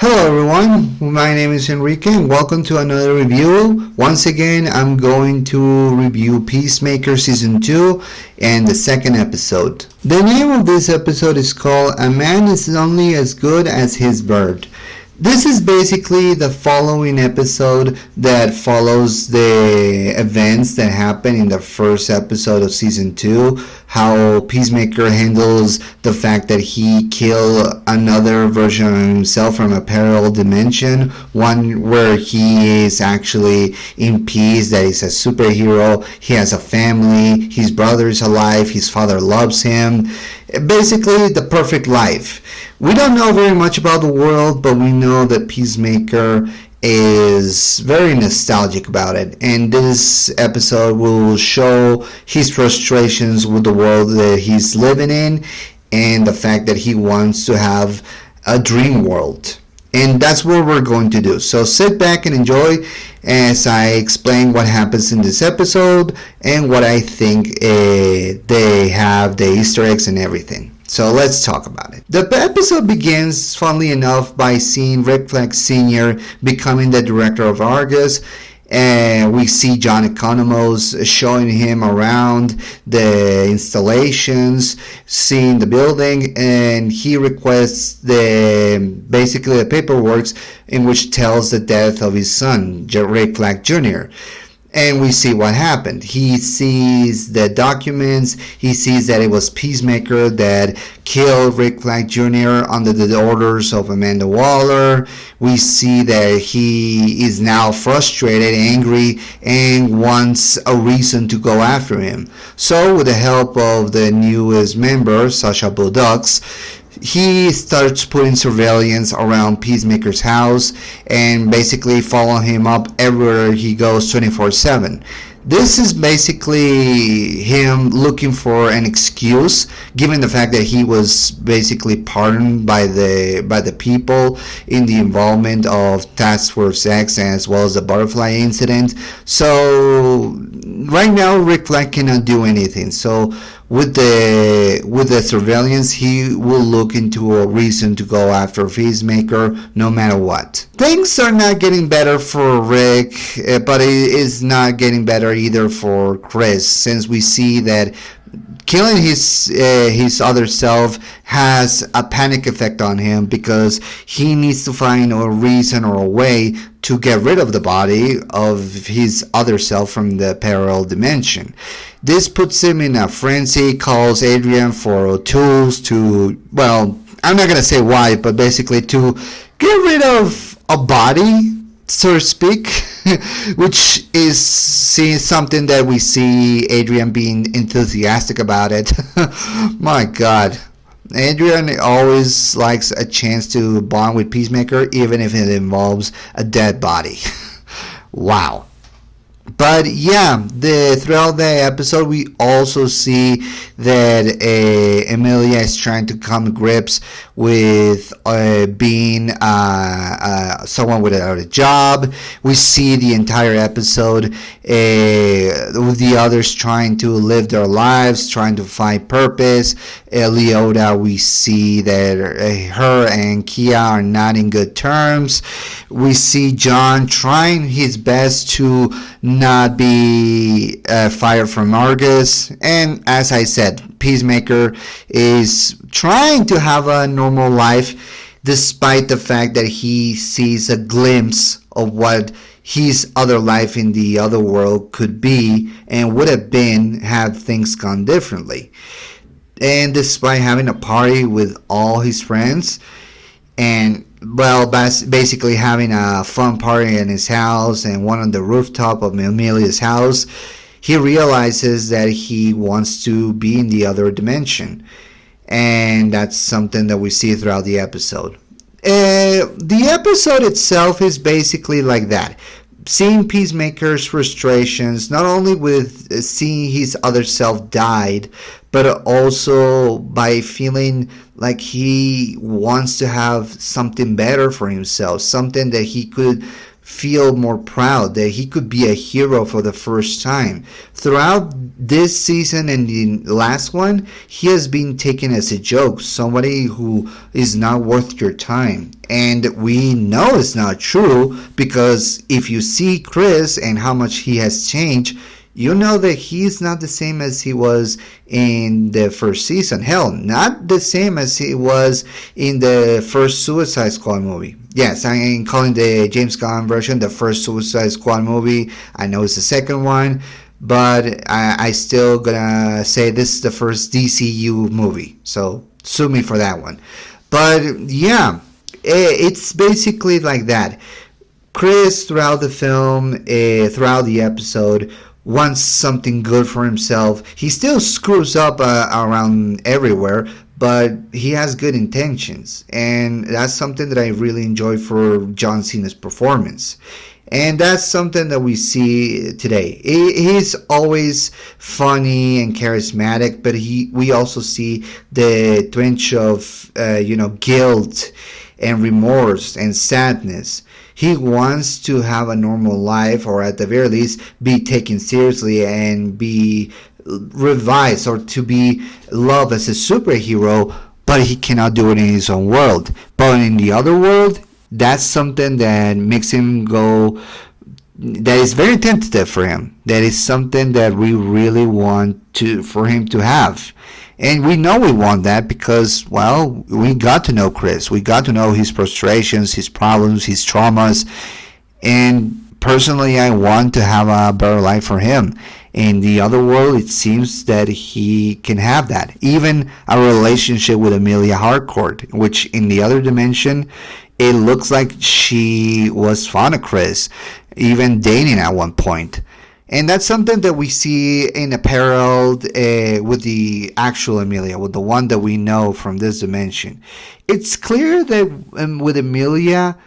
Hello everyone, my name is Enrique and welcome to another review. Once again, I'm going to review Peacemaker Season 2 and the second episode. The name of this episode is called A Man is Only as Good as His Bird. This is basically the following episode that follows the events that happened in the first episode of Season 2. How Peacemaker handles the fact that he killed another version of himself from a parallel dimension. One where he is actually in peace, that he's a superhero, he has a family, his brother is alive, his father loves him. Basically, the perfect life. We don't know very much about the world, but we know that Peacemaker is very nostalgic about it, and this episode will show his frustrations with the world that he's living in and the fact that he wants to have a dream world. And that's what we're going to do. So sit back and enjoy as I explain what happens in this episode and what I think they have, the Easter eggs and everything. So let's talk about it. The episode begins, funnily enough, by seeing Rick Flag Sr. becoming the director of Argus. And we see John Economos showing him around the installations, seeing the building, and he requests basically the paperwork in which tells the death of his son, Rick Flag Jr. And we see what happened. He sees the documents. He sees that it was Peacemaker that killed Rick Flag Jr. under the orders of Amanda Waller. We see that he is now frustrated, angry, and wants a reason to go after him. So with the help of the newest member, Sasha Bodux, he starts putting surveillance around Peacemaker's house and basically follow him up everywhere he goes 24/7. This is basically him looking for an excuse, given the fact that he was basically pardoned by the people in the involvement of Task Force X as well as the butterfly incident. So right now Rick Flag cannot do anything. So with the surveillance, he will look into a reason to go after Peacemaker no matter what. Things are not getting better for Rick, but it is not getting better either for Chris, since we see that killing his other self has a panic effect on him because he needs to find a reason or a way to get rid of the body of his other self from the parallel dimension. This puts him in a frenzy, calls Adrian for tools to, well, I'm not going to say why, but basically to get rid of a body, so to speak, which is something that we see Adrian being enthusiastic about it. My God. Adrian always likes a chance to bond with Peacemaker, even if it involves a dead body. Wow. But yeah, throughout the episode, we also see that Emilia is trying to come to grips with being someone without a job. We see the entire episode with the others trying to live their lives, trying to find purpose. Leota, we see that her and Kia are not in good terms. We see John trying his best to not be fired from Argus, and as I said, Peacemaker is trying to have a normal life despite the fact that he sees a glimpse of what his other life in the other world could be and would have been had things gone differently. And despite having a party with all his friends and basically having a fun party in his house and one on the rooftop of Emilia's house, he realizes that he wants to be in the other dimension. And that's something that we see throughout the episode. The episode itself is basically like that. Seeing Peacemaker's frustrations, not only with seeing his other self died, but also by feeling like he wants to have something better for himself, something that he could feel more proud that he could be a hero for the first time. Throughout this season and the last one, he has been taken as a joke, somebody who is not worth your time. And we know it's not true, because if you see Chris and how much he has changed, you know that he's not the same as he was in the first season. Hell, not the same as he was in the first Suicide Squad movie. Yes, I am calling the James Gunn version the first Suicide Squad movie. I know it's the second one, but I still gonna say this is the first DCU movie. So sue me for that one. But yeah, it's basically like that. Chris, throughout the film, throughout the episode, wants something good for himself. He still screws up around everywhere, but he has good intentions, and that's something that I really enjoy for John Cena's performance. And that's something that we see today. He's always funny and charismatic, but we also see the twinge of guilt and remorse and sadness. He wants to have a normal life, or at the very least be taken seriously and be revised, or to be loved as a superhero, but he cannot do it in his own world. But in the other world, that's something that makes him go, that is very tentative for him. That is something that we really want for him to have. And we know we want that because, well, we got to know Chris. We got to know his frustrations, his problems, his traumas. And personally, I want to have a better life for him. In the other world, it seems that he can have that. Even a relationship with Amelia Harcourt, which in the other dimension, it looks like she was fond of Chris, even dating at one point. And that's something that we see in apparel with the actual Amelia, with the one that we know from this dimension. It's clear that with Amelia,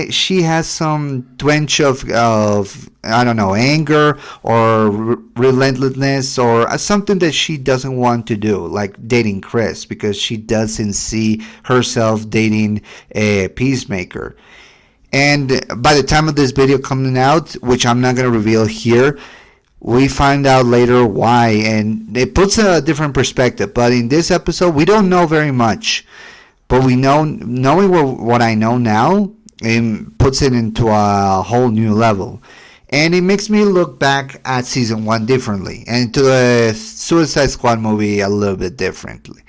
she has some twinge of I don't know, anger or relentlessness, or something that she doesn't want to do, like dating Chris, because she doesn't see herself dating a Peacemaker. And by the time of this video coming out, which I'm not going to reveal here, we find out later why, and it puts a different perspective. But in this episode, we don't know very much. But we know, knowing what I know now, it puts it into a whole new level. And it makes me look back at season 1 differently, and to the Suicide Squad movie a little bit differently.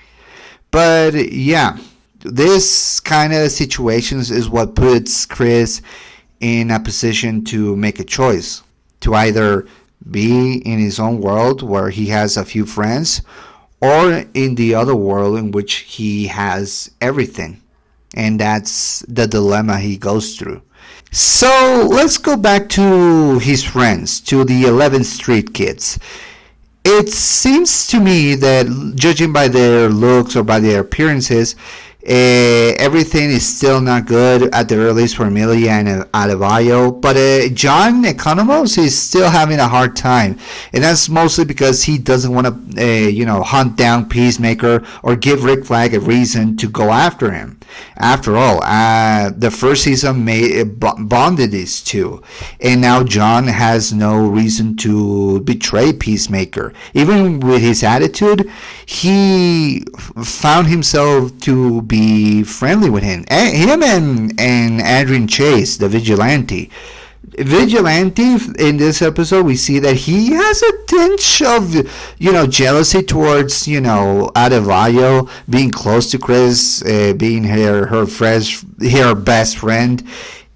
But yeah, this kind of situations is what puts Chris in a position to make a choice, to either be in his own world where he has a few friends, or in the other world in which he has everything. And that's the dilemma he goes through. So let's go back to his friends, to the 11th Street kids. It seems to me that, judging by their looks or by their appearances, everything is still not good at the earliest for Amelia and Adebayo, but John Economos is still having a hard time, and that's mostly because he doesn't want to hunt down Peacemaker or give Rick Flag a reason to go after him. After all, the first season bonded these two, and now John has no reason to betray Peacemaker. Even with his attitude, he found himself to be friendly with him. Him and Adrian Chase, the vigilante. In this episode, we see that he has a tinge of, jealousy towards, Adebayo being close to Chris, being her best friend.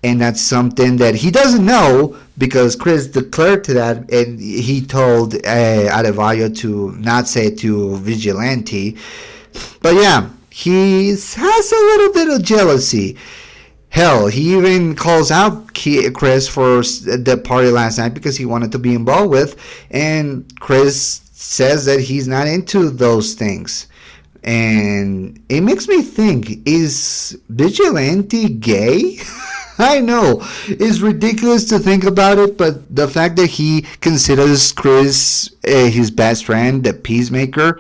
And that's something that he doesn't know, because Chris declared to that, and he told Adebayo to not say it to Vigilante. But yeah, he has a little bit of jealousy. Hell, he even calls out Chris for the party last night because he wanted to be involved with, and Chris says that he's not into those things. And it makes me think, is Vigilante gay? I know, it's ridiculous to think about it, but the fact that he considers Chris his best friend, the Peacemaker,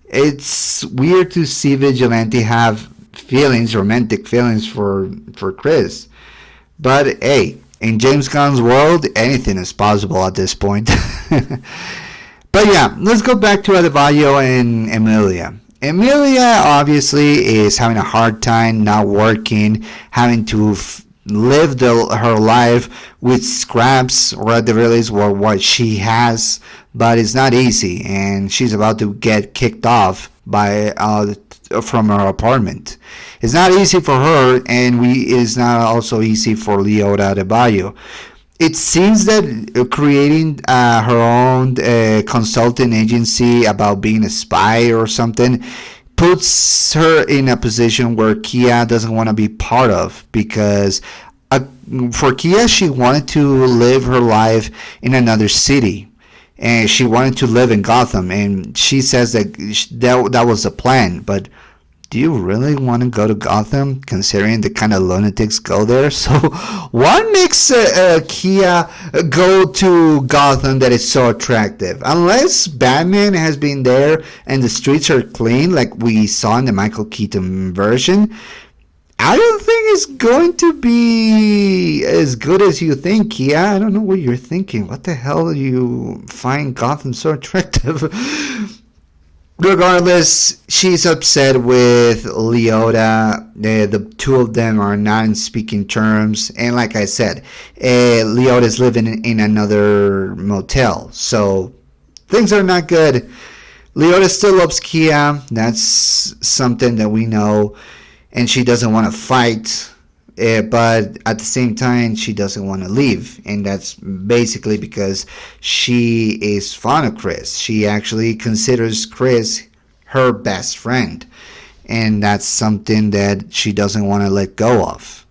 it's weird to see Vigilante have romantic feelings for Chris. But hey, In James Gunn's world, anything is possible at this point. But yeah, let's go back to Adebayo and Emilia. Emilia obviously is having a hard time, not working, having to live her life with scraps, or at the very least what she has, but it's not easy, and she's about to get kicked off from her apartment. It's not easy for her, and it's not also easy for Leota Adebayo. It seems that creating her own consulting agency about being a spy or something puts her in a position where Kia doesn't want to be part of, because for Kia, she wanted to live her life in another city, and she wanted to live in Gotham, and she says that was the plan. But do you really want to go to Gotham, considering the kind of lunatics go there? So what makes Kia go to Gotham that is so attractive? Unless Batman has been there and the streets are clean, like we saw in the Michael Keaton version, I don't think it's going to be as good as you think, Kia. I don't know what you're thinking. What the hell do you find Gotham so attractive? Regardless, she's upset with Leota. The two of them are not in speaking terms. And like I said, Leota's living in another motel. So things are not good. Leota still loves Kia. That's something that we know. And she doesn't want to fight. But at the same time, she doesn't want to leave, and that's basically because she is fond of Chris. She actually considers Chris her best friend, and that's something that she doesn't want to let go of.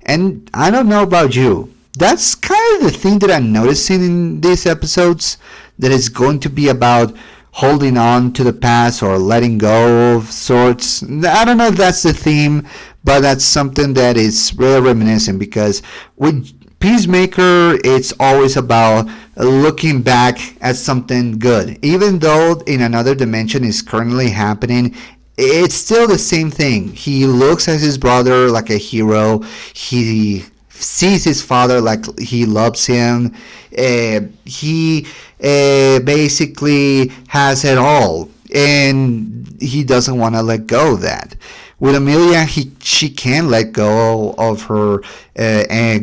And I don't know about you, that's kind of the thing that I'm noticing in these episodes, that it's going to be about holding on to the past or letting go of sorts. I don't know if that's the theme, but that's something that is really reminiscent, because with Peacemaker, it's always about looking back at something good. Even though in another dimension is currently happening, it's still the same thing. He looks at his brother like a hero. He sees his father like he loves him. He basically has it all, and he doesn't want to let go of that. With Emilia, she can let go of her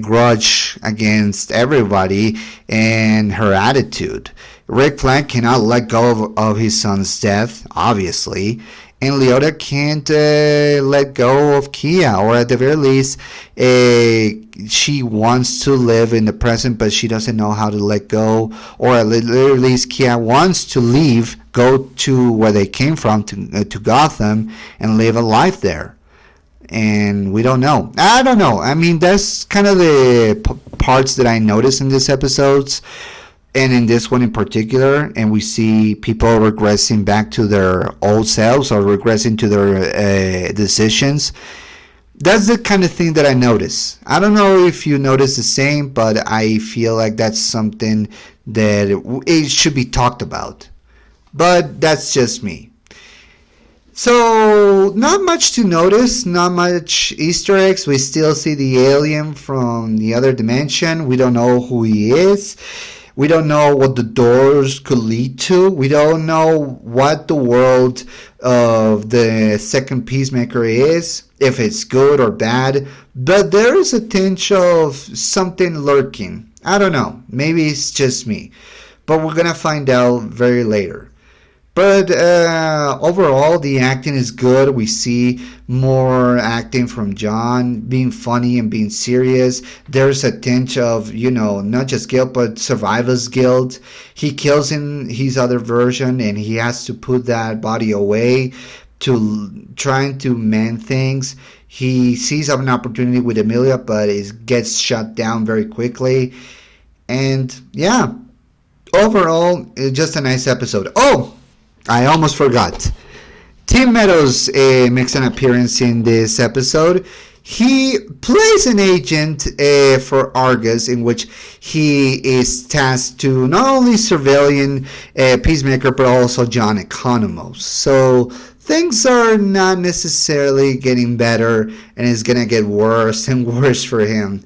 grudge against everybody and her attitude. Rick Flag cannot let go of his son's death, obviously, and Leota can't let go of Kia, or at the very least, she wants to live in the present, but she doesn't know how to let go, or at least Kia wants to leave, go to where they came from, to Gotham, and live a life there. And we don't know. I don't know. I mean, that's kind of the parts that I noticed in these episodes, and in this one in particular, and we see people regressing back to their old selves, or regressing to their decisions. That's the kind of thing that I notice. I don't know if you notice the same, but I feel like that's something that it should be talked about. But that's just me. So, not much to notice, not much Easter eggs. We still see the alien from the other dimension. We don't know who he is. We don't know what the doors could lead to. We don't know what the world of the second Peacemaker is, if it's good or bad. But there is a tinge of something lurking. I don't know. Maybe it's just me. But we're going to find out very later. But overall, the acting is good. We see more acting from John, being funny and being serious. There's a tinge of, not just guilt, but survivor's guilt. He kills in his other version, and he has to put that body away to trying to mend things. He sees an opportunity with Emilia, but it gets shut down very quickly. And yeah, overall, just a nice episode. Oh! I almost forgot. Tim Meadows makes an appearance in this episode. He plays an agent for Argus, in which he is tasked to not only surveilling Peacemaker, but also John Economos. So things are not necessarily getting better, and it's going to get worse and worse for him.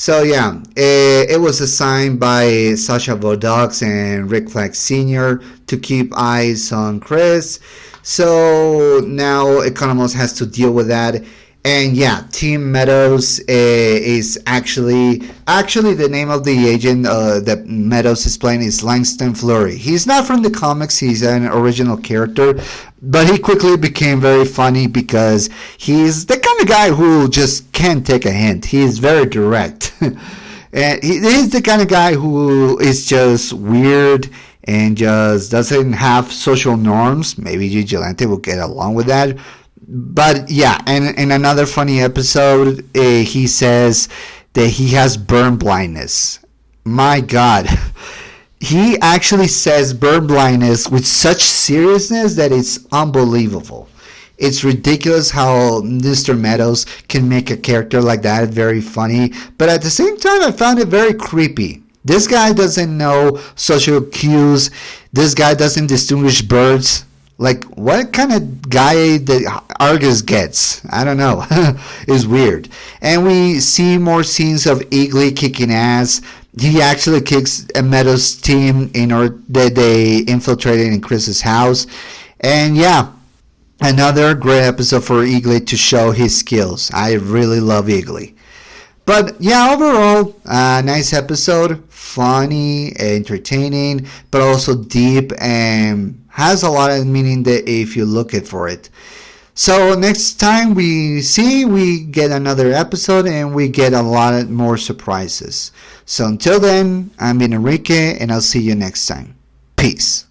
So yeah, it was assigned by Sasha Vodox and Rick Flag Sr. to keep eyes on Chris. So now Economos has to deal with that. And yeah, Team Meadows is actually the name of the agent that Meadows is playing is Langston Fleury. He's not from the comics; he's an original character, but he quickly became very funny because he's the kind of guy who just can't take a hint. He's very direct, and he's the kind of guy who is just weird and just doesn't have social norms. Maybe Vigilante will get along with that. But yeah, and in another funny episode, he says that he has burn blindness. My God. He actually says burn blindness with such seriousness that it's unbelievable. It's ridiculous how Mr. Meadows can make a character like that very funny, but at the same time, I found it very creepy. This guy doesn't know social cues. This guy doesn't distinguish birds. Like, what kind of guy that Argus gets? I don't know. It's weird. And we see more scenes of Eagly kicking ass. He actually kicks a Meadows team in order that they infiltrated in Chris's house. And yeah, another great episode for Eagly to show his skills. I really love Eagly. But yeah, overall, nice episode. Funny, entertaining, but also deep and has a lot of meaning that if you look it for it. So next time we get another episode and we get a lot more surprises. So until then, I'm Enrique and I'll see you next time. Peace.